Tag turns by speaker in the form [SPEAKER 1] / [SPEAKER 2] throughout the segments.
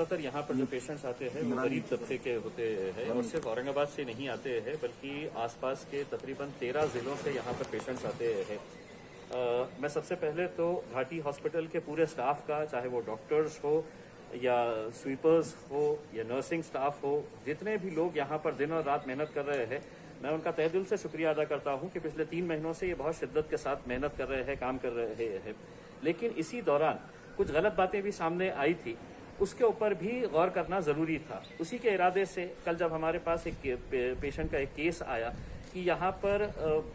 [SPEAKER 1] ज्यादातर यहाँ पर जो पेशेंट्स आते हैं वो गरीब तबके के होते हैं और सिर्फ औरंगाबाद से नहीं आते हैं बल्कि आसपास के तकरीबन 13 जिलों से यहाँ पर पेशेंट्स आते हैं। मैं सबसे पहले तो घाटी हॉस्पिटल के पूरे स्टाफ का, चाहे वो डॉक्टर्स हो या स्वीपर्स हो या नर्सिंग स्टाफ हो, जितने भी लोग यहाँ पर दिन और रात मेहनत कर रहे हैं, मैं उनका तहे दिल से शुक्रिया अदा करता हूँ कि पिछले 3 महीनों से ये बहुत शिद्दत के साथ मेहनत कर रहे हैं, काम कर रहे हैं। लेकिन इसी दौरान कुछ गलत बातें भी सामने आई थी, उसके ऊपर भी गौर करना ज़रूरी था। उसी के इरादे से कल जब हमारे पास एक पेशेंट का एक केस आया कि यहाँ पर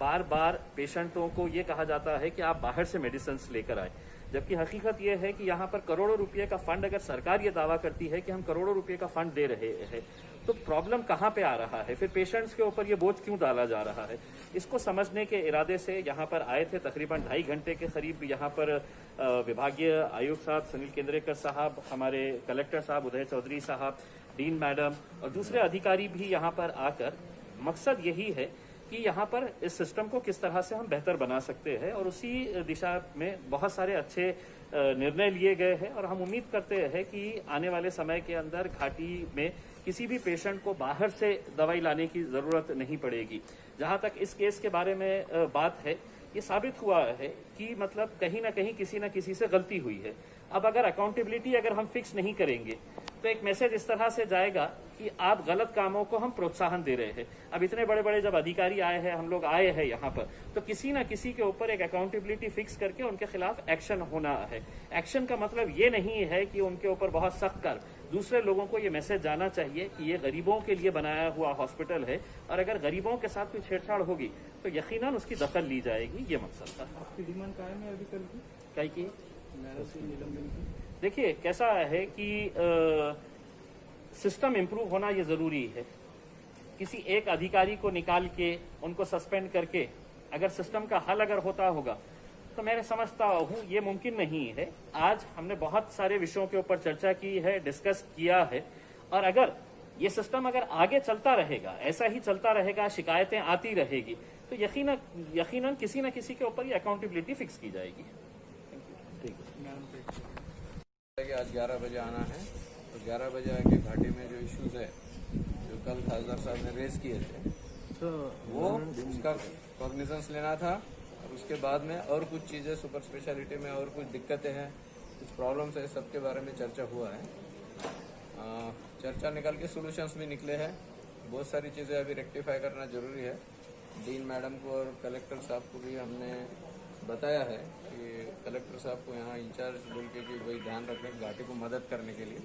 [SPEAKER 1] बार बार पेशेंटों को ये कहा जाता है कि आप बाहर से मेडिसिन लेकर आए, जबकि हकीकत यह है कि यहाँ पर करोड़ों रुपए का फंड, अगर सरकार ये दावा करती है कि हम करोड़ों रुपए का फंड दे रहे हैं, तो प्रॉब्लम कहाँ पे आ रहा है, फिर पेशेंट्स के ऊपर ये बोझ क्यों डाला जा रहा है, इसको समझने के इरादे से यहाँ पर आए थे। तकरीबन 2.5 घंटे के करीब यहाँ पर विभागीय आयुक्त साहब सुनील केंद्रेकर साहब, हमारे कलेक्टर साहब उदय चौधरी साहब, डीन मैडम और दूसरे अधिकारी भी यहाँ पर आकर, मकसद यही है कि यहाँ पर इस सिस्टम को किस तरह से हम बेहतर बना सकते हैं, और उसी दिशा में बहुत सारे अच्छे निर्णय लिए गए हैं। और हम उम्मीद करते हैं कि आने वाले समय के अंदर घाटी में किसी भी पेशेंट को बाहर से दवाई लाने की जरूरत नहीं पड़ेगी। जहां तक इस केस के बारे में बात है, ये साबित हुआ है कि मतलब कहीं ना कहीं किसी न किसी से गलती हुई है। अब अगर अकाउंटेबिलिटी अगर हम फिक्स नहीं करेंगे तो एक मैसेज इस तरह से जाएगा कि आप गलत कामों को हम प्रोत्साहन दे रहे हैं। अब इतने बड़े बड़े जब अधिकारी आए हैं, हम लोग आए हैं यहाँ पर, तो किसी ना किसी के ऊपर एक अकाउंटेबिलिटी फिक्स करके उनके खिलाफ एक्शन होना है। एक्शन का मतलब ये नहीं है कि उनके ऊपर बहुत सख्त कर, दूसरे लोगों को ये मैसेज जाना चाहिए कि ये गरीबों के लिए बनाया हुआ हॉस्पिटल है, और अगर गरीबों के साथ कोई छेड़छाड़ होगी तो यकीनन उसकी दखल ली जाएगी। ये मकसद था।
[SPEAKER 2] आपकी डिमांड कायम है अभी कल की?
[SPEAKER 1] क्या की?
[SPEAKER 2] निलंबन की?
[SPEAKER 1] देखिए कैसा है कि सिस्टम इम्प्रूव होना ये जरूरी है। किसी एक अधिकारी को निकाल के उनको सस्पेंड करके अगर सिस्टम का हल अगर होता होगा तो मैं समझता हूँ ये मुमकिन नहीं है। आज हमने बहुत सारे विषयों के ऊपर चर्चा की है, डिस्कस किया है, और अगर ये सिस्टम अगर आगे चलता रहेगा, ऐसा ही चलता रहेगा, शिकायतें आती रहेगी, तो यकीनन किसी न किसी के ऊपर ये अकाउंटेबिलिटी फिक्स की जाएगी।
[SPEAKER 2] ठीक है।
[SPEAKER 3] आज 11 बजे आना है, तो 11 बजे आके घाटी में जो इश्यूज है जो कल खासदार साहब ने रेज किए थे, तो वो उसका कॉग्निजेंस लेना था। और उसके बाद में और कुछ चीज़ें सुपर स्पेशलिटी में और कुछ दिक्कतें हैं, कुछ प्रॉब्लम्स है, सबके बारे में चर्चा हुआ है। चर्चा निकाल के सोल्यूशंस भी निकले हैं। बहुत सारी चीज़ें अभी रेक्टिफाई करना जरूरी है। डीन मैडम को और कलेक्टर साहब को भी हमने बताया है कि कलेक्टर साहब को यहाँ इंचार्ज बोल के कि वही ध्यान रखें घाटी को मदद करने के लिए।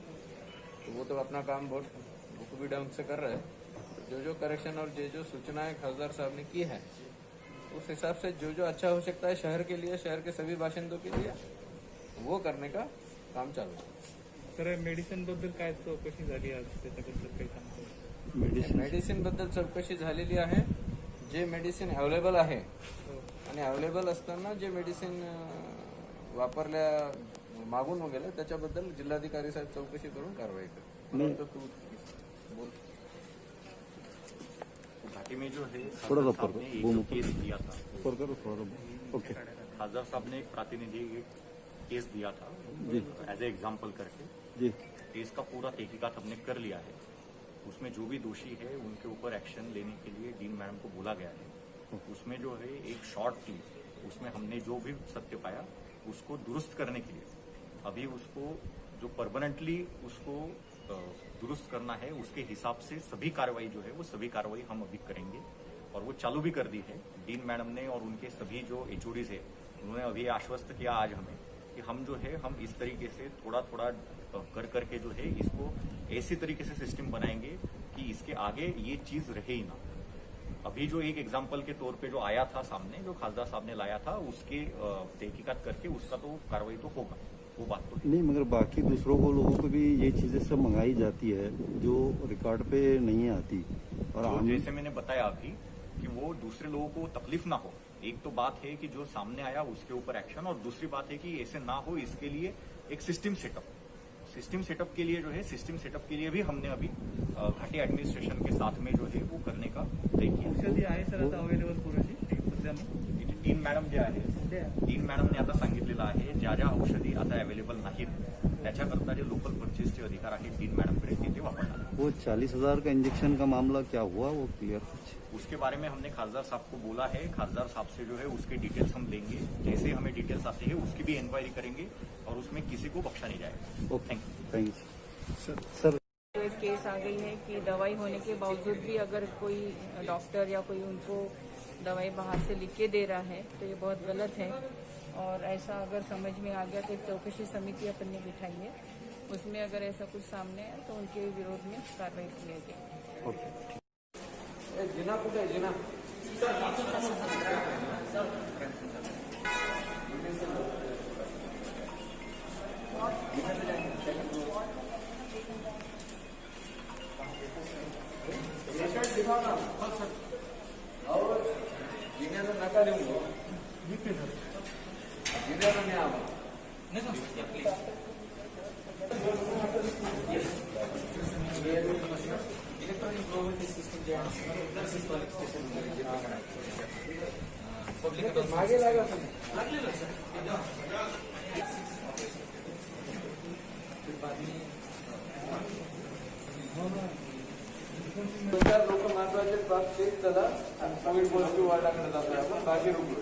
[SPEAKER 3] तो वो तो अपना काम बहुत बखूबी ढंग से कर रहे हैं। जो करेक्शन और जो सूचनाएं खासदार साहब ने की है, उस हिसाब से जो अच्छा हो सकता है शहर के लिए, शहर के सभी बाशिंदों के लिए, वो करने का काम चालू है।
[SPEAKER 2] तर मेडिसिन बद्दल काय चौकशी झाली आज, त्याच्याबद्दल काही सांगतो?
[SPEAKER 3] मेडिसिन बद्दल चौकशी झालेली आहे। जे मेडिसिन अवेलेबल आहे आणि अवेलेबल असताना जे मेडिसिन वापरल्या मागून वगैरे त्याच्याबद्दल जिल्हाधिकारी साहेब चौकशी करून कारवाई करतील। तो तू बोल।
[SPEAKER 4] घाटी में जो है
[SPEAKER 5] थोड़ा सा
[SPEAKER 4] साहब ने एक केस दिया था,
[SPEAKER 5] ओके
[SPEAKER 4] खासदार साहब ने एक प्रातिनिधि केस दिया था एज ए एग्जाम्पल करके
[SPEAKER 5] जी।
[SPEAKER 4] केस का पूरा तहकीकात हमने कर लिया है। उसमें जो भी दोषी है उनके ऊपर एक्शन लेने के लिए डीन मैडम को बोला गया है। उसमें जो है एक शॉर्ट थी, उसमें हमने जो भी सत्य पाया उसको दुरुस्त करने के लिए अभी उसको जो परमानेंटली उसको दुरुस्त करना है, उसके हिसाब से सभी कार्रवाई जो है वो सभी कार्रवाई हम अभी करेंगे, और वो चालू भी कर दी है। डीन मैडम ने और उनके सभी जो एचओडीज है उन्होंने अभी आश्वस्त किया आज हमें कि हम जो है हम इस तरीके से थोड़ा थोड़ा कर करके जो है इसको ऐसी तरीके से सिस्टम बनाएंगे कि इसके आगे ये चीज रहे ही ना। अभी जो एक एग्जाम्पल के तौर पे जो आया था सामने, जो खासदार साहब ने लाया था, उसके तहकीकात करके उसका तो कार्रवाई तो होगा, वो बात तो
[SPEAKER 5] नहीं, मगर बाकी दूसरों को लोगों को भी ये चीजें सब मंगाई जाती है जो रिकॉर्ड पे नहीं आती। और
[SPEAKER 4] तो जैसे मैंने बताया अभी कि वो दूसरे लोगों को तकलीफ ना हो। एक तो बात है कि जो सामने आया उसके ऊपर एक्शन, और दूसरी बात है कि ऐसे ना हो इसके लिए एक सिस्टम सेटअप के लिए जो है सिस्टम सेटअप के लिए भी हमने अभी घाटी एडमिनिस्ट्रेशन के साथ में जो है वो करने का तय किया।
[SPEAKER 2] औषधी आहे सर आता अवेलेबल पुरेशी सध्या?
[SPEAKER 4] डीन मॅडम जे आहे, डीन मॅडमने आता सांगितलेलं आहे ज्या ज्या औषधी आता अवेलेबल नाहीत त्याच्याकरता जे लोकल परचेसचे अधिकार आहेत डीन मॅडमकडे ते वापरणार.
[SPEAKER 5] वो 40,000 का इंजेक्शन का मामला क्या हुआ वो क्लियर?
[SPEAKER 4] उसके बारे में हमने खासदार साहब को बोला है. खासदार साहब से जो है उसके डिटेल्स हम लेंगे. जैसे हमें डिटेल्स आते हैं उसकी भी इंक्वायरी करेंगे और उसमें किसी को बख्शा नहीं जाएगा.
[SPEAKER 5] Okay,
[SPEAKER 4] thank you.
[SPEAKER 5] Thank you sir.
[SPEAKER 6] तो एक केस आ गई है कि दवाई होने के बावजूद भी अगर कोई डॉक्टर या कोई उनको दवाई बाहर से लिख के दे रहा है तो ये बहुत गलत है. और ऐसा अगर समझ में आ गया तो एक चौकसी समिति अपन ने बिठाई है. उसमें अगर ऐसा कुछ सामने आए तो उनके विरोध में कार्रवाई की जाएगी.
[SPEAKER 5] ओके.
[SPEAKER 3] जिना कुठे आहे जिना और जिन्याचं नका देऊ जिन्याचं नाही आम्हाला इलेक्ट्रॉनिक गव्हर्नमेंट सिस्टम जे आहे मागे लागा लागलेलं सर लोक महत्वाचे बाब तेच चला आणि कोविड पॉझिटिव्ह वाढल्याकडे जातोय आपण बाकी रुग्ण